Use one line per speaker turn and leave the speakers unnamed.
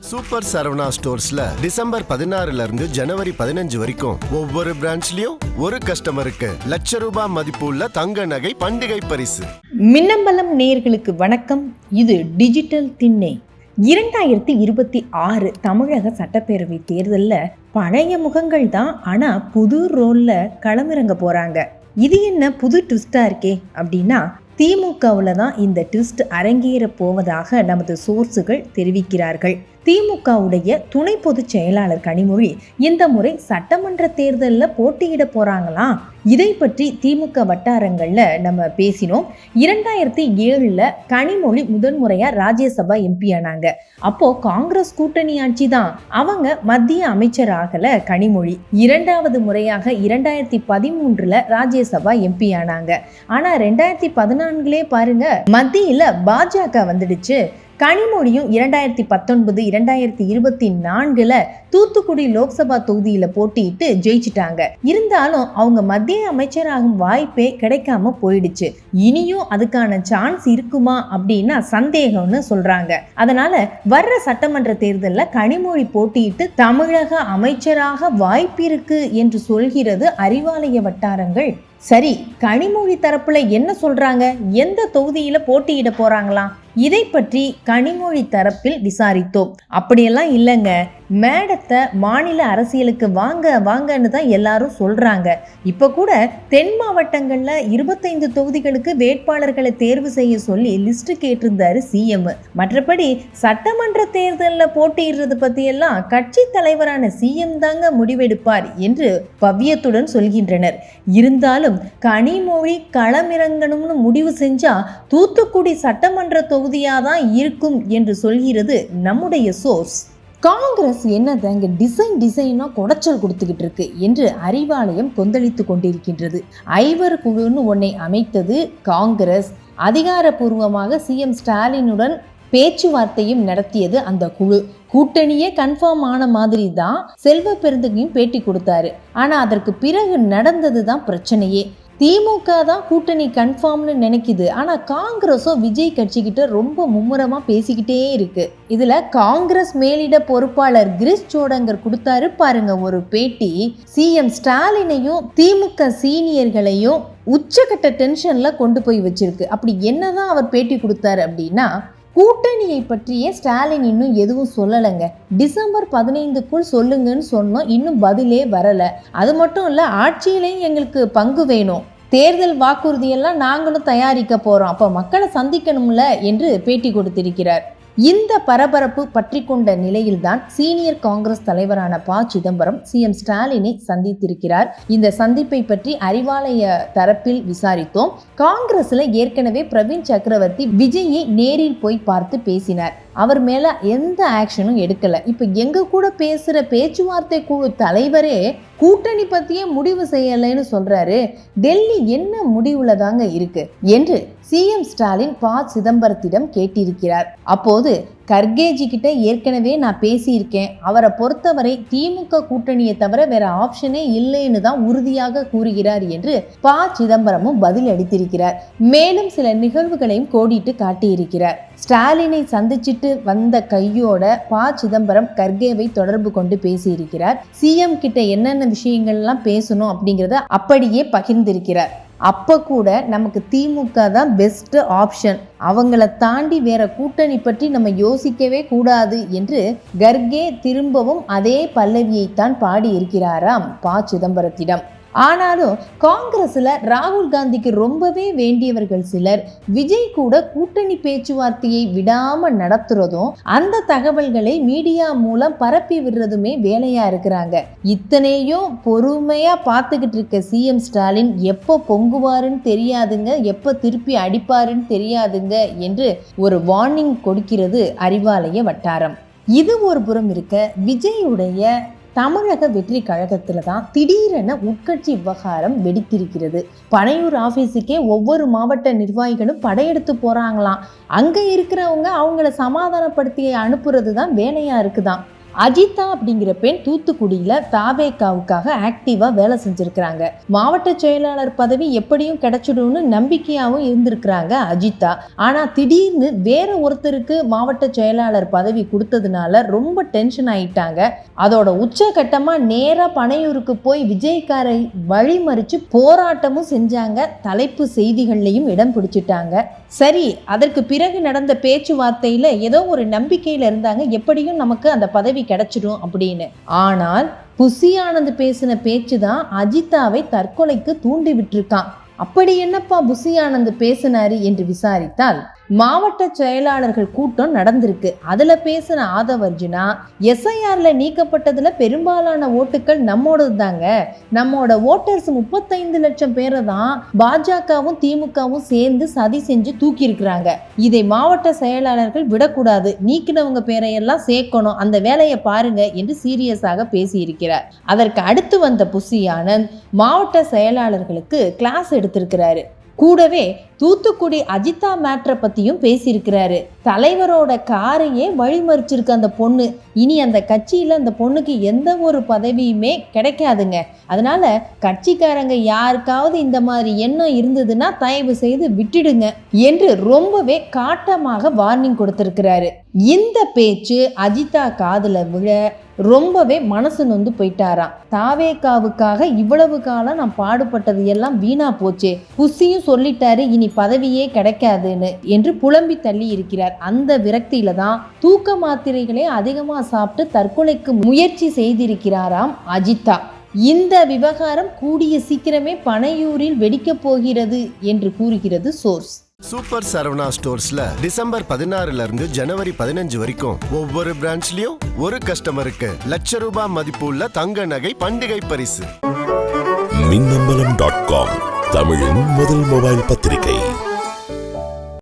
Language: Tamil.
சூப்பர் சரவணா ஸ்டோர்ஸ்ல டிசம்பர் 16 இருந்து ஜனவரி 15 வரைக்கும் ஒவ்வொரு பிரான்ச்லயும் ஒரு கஸ்டமருக்கு ₹1,00,000 மதிப்பு உள்ள தங்க நகை பண்டிகை பரிசு.
மின்னம்பலம் நேயர்களுக்கு வணக்கம். இது டிஜிட்டல் திண்ணை. 2026 தமிழக சட்டப்பேரவை தேர்தலில் பழைய முகங்கள் தான், ஆனா புது ரோல்ல களமிறங்க போறாங்க. இது என்ன புது ட்விஸ்டா இருக்கே அப்படின்னா, திமுகவில் தான் இந்த ட்விஸ்ட் அரங்கேற போவதாக நமது சோர்ஸுகள் தெரிவிக்கிறார்கள். திமுகவுடைய துணை பொதுச் செயலாளர் கனிமொழி இந்த முறை சட்டமன்ற தேர்தலில் போட்டியிட போறாங்களாம். இதை பற்றி திமுக வட்டாரங்கள்ல நம்ம பேசினோம். 2007 கனிமொழி முதன்முறையா ராஜ்யசபா எம்பி ஆனாங்க. அப்போ காங்கிரஸ் கூட்டணி ஆட்சி தான். அவங்க மத்திய அமைச்சர் ஆகல கனிமொழி. இரண்டாவது முறையாக 2013 ராஜ்யசபா எம்பி ஆனாங்க. ஆனா 2014 பாருங்க, மத்தியில பாஜக வந்துடுச்சு. கனிமொழியும் 2019, 2024 தூத்துக்குடி லோக்சபா தொகுதியில போட்டியிட்டு ஜெயிச்சிட்டாங்க. இருந்தாலும் அவங்க மத்திய அமைச்சராகும் வாய்ப்பே கிடைக்காம போயிடுச்சு. இனியும் அதுக்கான சான்ஸ் இருக்குமா அப்படின்னா சந்தேகம்னு சொல்றாங்க. அதனால வர்ற சட்டமன்ற தேர்தலில் கனிமொழி போட்டியிட்டு தமிழக அமைச்சராக வாய்ப்பிருக்கு என்று சொல்கிறது அறிவாலய வட்டாரங்கள். சரி, கனிமொழி தரப்புல என்ன சொல்றாங்க? எந்த தொகுதியில போட்டியிட போறாங்களாம்? இதை பற்றி கனிமொழி தரப்பில் விசாரித்தோம். அப்படியெல்லாம் இல்லைங்க, மேடத்தை மாநில அரசியலுக்கு வாங்க வாங்கன்னு தான் எல்லாரும் சொல்றாங்க. இப்ப கூட தென் மாவட்டங்கள்ல 25 தொகுதிகளுக்கு வேட்பாளர்களை தேர்வு செய்ய சொல்லி லிஸ்ட் கேட்டிருந்தாரு சிஎம். மற்றபடி சட்டமன்ற தேர்தலில் போட்டியிடுறது பத்தி எல்லாம் கட்சி தலைவரான சிஎம் தாங்க முடிவெடுப்பார் என்று பவ்யத்துடன் சொல்கின்றனர். இருந்தாலும் கனிமொழி களமிறங்கணும்னு முடிவு செஞ்சா தூத்துக்குடி சட்டமன்ற தொகுதியாதான் இருக்கும் என்று சொல்கிறது நம்முடைய சோர்ஸ். காங்கிரஸ் என்னதாங்க டிசைனா குடைச்சல் கொடுத்துக்கிட்டு இருக்கு என்று அறிவாலயம் கொந்தளித்து கொண்டிருக்கின்றது. ஐவர் குழுன்னு ஒன்னை அமைத்தது காங்கிரஸ். அதிகாரப்பூர்வமாக சிஎம் ஸ்டாலினுடன் பேச்சுவார்த்தையும் நடத்தியது அந்த குழு. கூட்டணியே கன்ஃபார்ம் ஆன மாதிரி தான் செல்வ பெருந்தகையும் பேட்டி கொடுத்தாரு. ஆனா அதற்கு பிறகு நடந்தது தான் பிரச்சனையே. திமுக தான் கூட்டணி கன்ஃபார்ம்னு நினைக்குது. ஆனா காங்கிரஸும் விஜய் கட்சிக்கிட்ட ரொம்ப மும்முரமா பேசிக்கிட்டே இருக்கு. இதுல காங்கிரஸ் மேலிட பொறுப்பாளர் கிரிஷ் சோடங்கர் கொடுத்தாரு பாருங்க ஒரு பேட்டி. சிஎம் ஸ்டாலினையும் திமுக சீனியர்களையும் உச்சகட்ட டென்ஷன்ல கொண்டு போய் வச்சிருக்கு. அப்படி என்னதான் அவர் பேட்டி கொடுத்தாரு அப்படின்னா, கூட்டணியை பற்றியே ஸ்டாலின் இன்னும் எதுவும் சொல்லலைங்க. டிசம்பர் 15க்குள் சொல்லுங்கன்னு சொன்னோம், இன்னும் பதிலே வரல. அது மட்டும் இல்ல, ஆட்சியிலையும் எங்களுக்கு பங்கு வேணும், தேர்தல் வாக்குறுதியெல்லாம் நாங்களும் தயாரிக்க போறோம், அப்ப மக்களை சந்திக்கணும்ல என்று பேட்டி கொடுத்திருக்கிறார். இந்த பரபரப்பு பற்றி கொண்ட நிலையில்தான் சீனியர் காங்கிரஸ் தலைவரான ப. சிதம்பரம் சிஎம் ஸ்டாலினை சந்தித்திருக்கிறார். இந்த சந்திப்பை பற்றி அறிவாலய தரப்பில் விசாரித்தோம். காங்கிரஸ்ல ஏற்கனவே பிரவீன் சக்கரவர்த்தி விஜயை நேரில் போய் பார்த்து பேசினார். அவர் மேல எந்த ஆக்ஷனும் எடுக்கல. இப்ப எங்க கூட பேசுற பேச்சுவார்த்தை குழு தலைவரே கூட்டணி பத்தியே முடிவு செய்யலைன்னு சொல்றாரு. டெல்லி என்ன முடிவுல தாங்க இருக்கு என்று சிஎம் ஸ்டாலின் ப. சிதம்பரத்திடம் கேட்டிருக்கிறார். அப்போது கர்கேஜி கிட்ட ஏற்கனவே நான் பேசியிருக்கேன், அவரை பொறுத்தவரை திமுக கூட்டணியை தவிர வேற ஆப்ஷனே இல்லைன்னு தான் உறுதியாக கூறுகிறார் என்று ப. சிதம்பரமும் பதில் அளித்திருக்கிறார். மேலும் சில நிகழ்வுகளையும் கோடிட்டு காட்டியிருக்கிறார். ஸ்டாலினை சந்திச்சிட்டு வந்த கையோட ப. சிதம்பரம் கர்கேவை தொடர்பு கொண்டு பேசியிருக்கிறார். சிஎம் கிட்ட என்னென்ன விஷயங்கள்லாம் பேசணும் அப்படிங்கிறத அப்படியே பகிர்ந்திருக்கிறார். அப்ப கூட நமக்கு திமுக தான் பெஸ்ட் ஆப்ஷன், அவங்கள தாண்டி வேற கூட்டணி பற்றி நம்ம யோசிக்கவே கூடாது என்று கர்கே திரும்பவும் அதே பல்லவியைத்தான் பாடி இருக்கிறாராம் ப. சிதம்பரத்திடம். ஆனாலும் காங்கிரஸ்ல ராகுல் காந்திக்கு ரொம்பவே வேண்டியவர்கள் சிலர் விஜய் கூட கூட்டணி பேச்சுவார்த்தையை விடாம நடத்துறதும் அந்த தகவல்களை மீடியா மூலம் பரப்பி விடுறதுமே வேலையா இருக்கிறாங்க. இத்தனையும் பொறுமையா பார்த்துக்கிட்டு இருக்க சிஎம் ஸ்டாலின் எப்போ பொங்குவாருன்னு தெரியாதுங்க, எப்போ திருப்பி அடிப்பாருன்னு தெரியாதுங்க என்று ஒரு வார்னிங் கொடுக்கிறது அறிவாலய வட்டாரம். இது ஒரு புறம் இருக்க, விஜயுடைய தமிழக வெற்றி கழகத்துல தான் திடீரென உட்கட்சி விவகாரம் வெடித்திருக்கிறது. பனையூர் ஆபீஸுக்கே ஒவ்வொரு மாவட்ட நிர்வாகிகளும் படையெடுத்து போறாங்களாம். அங்க இருக்கிறவங்க அவங்கள சமாதானப்படுத்தி அனுப்புறது தான் வேலையா இருக்குதான். அஜிதா அப்படிங்கிற பெண் தூத்துக்குடியில தாவேகாவுக்காக ஆக்டிவா வேலை செஞ்சிருக்கிறாங்க. மாவட்ட செயலாளர் பதவி எப்படியும் கிடைச்சிடும்னு நம்பிக்கையாவும் இருந்திருக்கிறாங்க அஜிதா. ஆனா திடீர்னு வேற ஒருத்தருக்கு மாவட்ட செயலாளர் பதவி கொடுத்ததுனால ரொம்ப டென்ஷன் ஆயிட்டாங்க. அதோட உச்சகட்டமா நேரா பனையூருக்கு போய் விஜய்காரை வழிமறிச்சு போராட்டமும் செஞ்சாங்க. தலைப்பு செய்திகள்லையும் இடம் பிடிச்சிட்டாங்க. சரி, அதற்கு பிறகு நடந்த பேச்சுவார்த்தையில ஏதோ ஒரு நம்பிக்கையில இருந்தாங்க, எப்படியும் நமக்கு அந்த பதவி கிடைச்சிடும் அப்படின்னு. ஆனால் புசி ஆனந்த் பேசின பேச்சு தான் அஜிதாவை தற்கொலைக்கு தூண்டி விட்டுருக்கான். அப்படி என்னப்பா புசி ஆனந்த் பேசினாரு என்று விசாரித்தால், மாவட்ட செயலாளர்கள் கூட்டம் நடந்திருக்கு. அதுல பேசின ஆதவ் அர்ஜுனா, எஸ்ஐஆர்ல நீக்கப்பட்டதுல பெரும்பாலான ஓட்டுகள் நம்மோடது தாங்க, நம்மோட ஓட்டர்ஸ் 35 லட்சம் பேரை தான் பாஜகவும் திமுகவும் சேர்ந்து சதி செஞ்சு தூக்கி இருக்கிறாங்க. இதை மாவட்ட செயலாளர்கள் விடக்கூடாது, நீக்கினவங்க பேரையெல்லாம் சேர்க்கணும், அந்த வேலையை பாருங்க என்று சீரியஸாக பேசியிருக்கிறார். அதற்கு அடுத்து வந்த புசி ஆனந்த் மாவட்ட செயலாளர்களுக்கு கிளாஸ் எடுத்திருக்கிறாரு. கூடவே தூத்துக்குடி அஜிதா மேட்ரை பத்தியும் பேசியிருக்கிறாரு. தலைவரோட காரையே வழிமறிச்சிருக்கு அந்த பொண்ணு. இனி அந்த கட்சியில அந்த பொண்ணுக்கு எந்த ஒரு பதவியுமே கிடைக்காதுங்க. அதனால கட்சிக்காரங்க யாருக்காவது இந்த மாதிரி எண்ணம் இருந்ததுன்னா தயவு செய்து விட்டுடுங்க என்று ரொம்பவே காட்டமாக வார்னிங் கொடுத்திருக்கிறாரு. இந்த பேச்சு அஜிதா காதுல விழ ரொம்பவே மனசு நொந்து போயிட்டாராம். தாவேகாவுக்காக இவ்வளவு காலம் நான் பாடுபட்டது எல்லாம் வீணா போச்சே, புசியும் சொல்லிட்டாரு இனி பதவியே கிடைக்காதுன்னு என்று புலம்பி தள்ளி இருக்கிறார். அந்த விரக்தியில தான் தூக்க மாத்திரைகளே அதிகமா சாப்பிட்டு தற்கொலைக்கு முயற்சி செய்திருக்கிறாராம் அஜிதா. இந்த விவகாரம் கூடிய சீக்கிரமே பனையூரில் வெடிக்க போகிறது என்று கூறுகிறது சோர்ஸ்.
சூப்பர் சரவணா ஸ்டோர்ஸ்ல டிசம்பர் 16 இருந்து ஜனவரி 15 வரைக்கும் ஒவ்வொரு பிரான்ச்லயும் ஒரு கஸ்டமருக்கு ₹1,00,000 மதிப்புள்ள தங்க நகை பண்டிகை பரிசு.
மின்னம்பலம்.com தமிழின் முதல் மொபைல் பத்திரிகை.